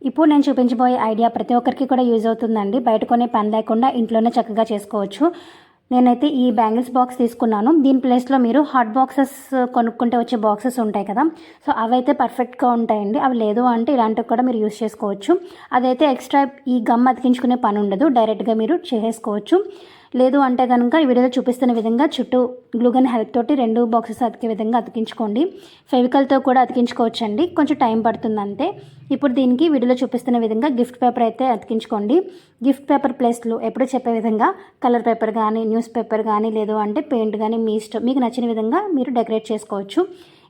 ఇప్పుడు నేను చూపించబోయే ఐడియా ప్రతి ఒక్కరికి కూడా యూజ్ అవుతుందండి. బయట కొనే పని లేకుండా ఇంట్లోనే చక్కగా చేసుకోవచ్చు. నేనైతే ఈ బ్యాంగిల్స్ బాక్స్ తీసుకున్నాను. దీని ప్లేస్లో మీరు హాట్ బాక్సెస్ కొనుక్కుంటే వచ్చే బాక్సెస్ ఉంటాయి కదా, సో అవైతే పర్ఫెక్ట్గా ఉంటాయండి. అవి లేదు అంటే ఇలాంటివి కూడా మీరు యూజ్ చేసుకోవచ్చు. అదైతే ఎక్స్ట్రా ఈ గమ్ అతికించుకునే పని ఉండదు, డైరెక్ట్గా మీరు చేసేసుకోవచ్చు. లేదు అంటే కనుక ఈ వీడియోలో చూపిస్తున్న విధంగా చుట్టూ గ్లూగన్ హెల్ప్ తోటి 2 బాక్సెస్ అతికే విధంగా అతికించుకోండి. ఫెవికల్తో కూడా అతికించుకోవచ్చండి, కొంచెం టైం పడుతుంది అంతే. ఇప్పుడు దీనికి వీడియోలో చూపిస్తున్న విధంగా గిఫ్ట్ పేపర్ అయితే అతికించుకోండి. గిఫ్ట్ పేపర్ ప్లేస్లో ఎప్పుడు చెప్పే విధంగా కలర్ పేపర్ కానీ, న్యూస్ పేపర్ కానీ, లేదు అంటే పెయింట్ కానీ, మీ ఇష్టం, మీకు నచ్చిన విధంగా మీరు డెకరేట్ చేసుకోవచ్చు.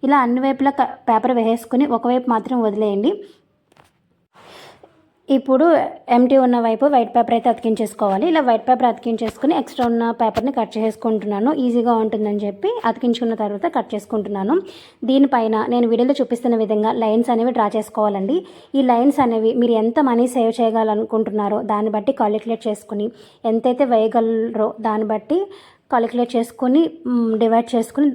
ఇలా అన్ని వైపులా పేపర్ వేసేసుకుని ఒకవైపు మాత్రం వదిలేయండి. ఇప్పుడు ఎంటీ ఉన్న వైపు వైట్ పేపర్ అయితే అతికించేసుకోవాలి. ఇలా వైట్ పేపర్ అతికించేసుకుని ఎక్స్ట్రా ఉన్న పేపర్ని కట్ చేసుకుంటున్నాను. ఈజీగా ఉంటుందని చెప్పి అతికించుకున్న తర్వాత కట్ చేసుకుంటున్నాను. దీనిపైన నేను వీడియోలో చూపిస్తున్న విధంగా లైన్స్ అనేవి డ్రా చేసుకోవాలండి. ఈ లైన్స్ అనేవి మీరు ఎంత మనీ సేవ్ చేయగలనుకుంటున్నారో దాన్ని బట్టి కాలిక్యులేట్ చేసుకుని ఎంతైతే వేయగలరో దాన్ని బట్టి కాలిక్యులేట్ చేసుకుని డివైడ్ చేసుకుని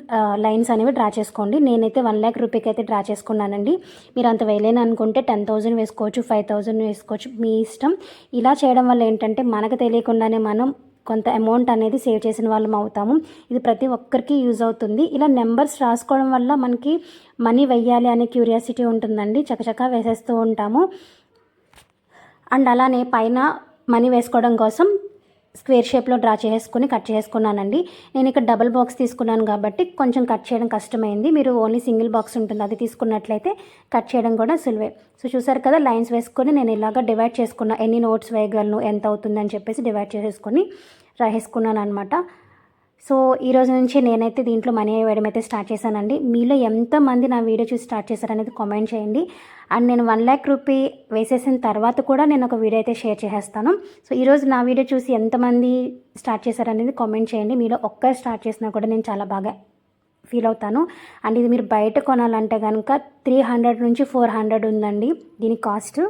లైన్స్ అనేవి డ్రా చేసుకోండి. నేనైతే 1 lakh రూపీకి అయితే డ్రా చేసుకున్నానండి. మీరు అంత వేయలేని అనుకుంటే 10,000 వేసుకోవచ్చు, 5,000 వేసుకోవచ్చు, మీ ఇష్టం. ఇలా చేయడం వల్ల ఏంటంటే మనకు తెలియకుండానే మనం కొంత అమౌంట్ అనేది సేవ్ చేసిన వాళ్ళం అవుతాము. ఇది ప్రతి ఒక్కరికి యూజ్ అవుతుంది. ఇలా నెంబర్స్ రాసుకోవడం వల్ల మనకి మనీ వెయ్యాలి అనే క్యూరియాసిటీ ఉంటుందండి, చకచకా వేసేస్తూ ఉంటాము. అండ్ అలానే పైన మనీ వేసుకోవడం కోసం స్క్వేర్ షేప్లో డ్రా చేసుకుని కట్ చేసుకున్నానండి. నేను ఇక్కడ డబుల్ బాక్స్ తీసుకున్నాను కాబట్టి కొంచెం కట్ చేయడం కష్టమైంది. మీరు ఓన్లీ సింగిల్ బాక్స్ ఉంటుంది అది తీసుకున్నట్లయితే కట్ చేయడం కూడా సులువే. సో చూసారు కదా, లైన్స్ వేసుకొని నేను ఇలాగ డివైడ్ చేసుకున్నా, ఎన్ని నోట్స్ వేయగలను, ఎంత అవుతుందని చెప్పేసి డివైడ్ చేసేసుకొని రాసేసుకున్నాను అనమాట. సో ఈరోజు నుంచి నేనైతే దీంట్లో మనీ వేయడం అయితే స్టార్ట్ చేశానండి. మీలో ఎంతమంది నా వీడియో చూసి స్టార్ట్ చేశారనేది కామెంట్ చేయండి. అండ్ నేను 1 lakh రూపీ వేసేసిన తర్వాత కూడా నేను ఒక వీడియో అయితే షేర్ చేసేస్తాను. సో ఈరోజు నా వీడియో చూసి ఎంతమంది స్టార్ట్ చేశారనేది కామెంట్ చేయండి. మీలో ఒక్కరు స్టార్ట్ చేసినా కూడా నేను చాలా బాగా ఫీల్ అవుతాను. అండ్ ఇది మీరు బయట కొనాలంటే కనుక 300 నుంచి 400 ఉందండి దీని కాస్ట్.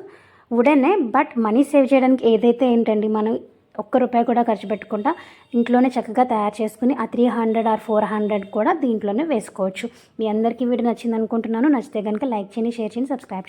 వుడెనే, బట్ మనీ సేవ్ చేయడానికి ఏదైతే ఏంటండి, మనం ₹1 కూడా ఖర్చు పెట్టకుండా ఇంట్లోనే చక్కగా తయారు చేసుకుని ఆ 300 ఆర్ 400 కూడా దీంట్లోనే వేసుకోవచ్చు. మీ అందరికీ వీడియో నచ్చింది అనుకుంటున్నాను. నచ్చితే కనుక లైక్ చేయండి, షేర్ చేయండి, సబ్స్క్రైబ్ చేయండి.